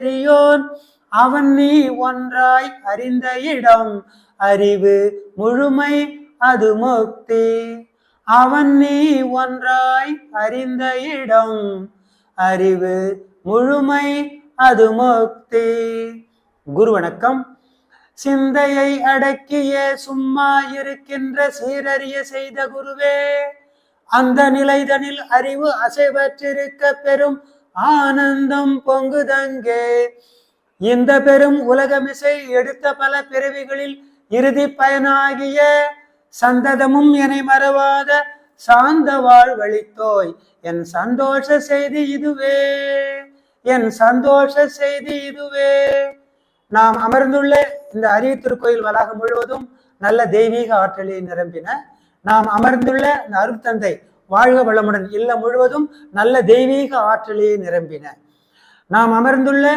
பற்றியோன் அவன் நீ ஒன்றாய் அறிந்த இடம் அறிவு முழுமை அது முக்தி. அவன் நீ ஒன்றாய் அறிந்த இடம் அறிவு முழுமை அது முக்தி. குரு வணக்கம். சிந்தையை அடக்கிய சும்மா இருக்கின்ற சீரறிய செய்த குருவே, அந்த நிலைதனில் அறிவு அசைவற்றிருக்க பெரும் ஆனந்தம் பொங்குதங்கே. இந்த பெரும் உலகமிசை எடுத்த பல பிறவிகளில் இறுதி பயனாகிய சந்ததமும் என மறவாத சாந்த வாழ்வழித்தோய். என் சந்தோஷ செய்தி இதுவே, என் சந்தோஷ செய்தி இதுவே. நாம் அமர்ந்துள்ள இந்த அரிய திருக்கோயில் வளாகம் முழுவதும் நல்ல தெய்வீக ஆற்றலை நிரம்பின. நாம் அமர்ந்துள்ள இந்த அருட்தந்தை வாழ்க வளமுடன் இல்லம் முழுவதும் நல்ல தெய்வீக ஆற்றலை நிரம்பின. நாம் அமர்ந்துள்ள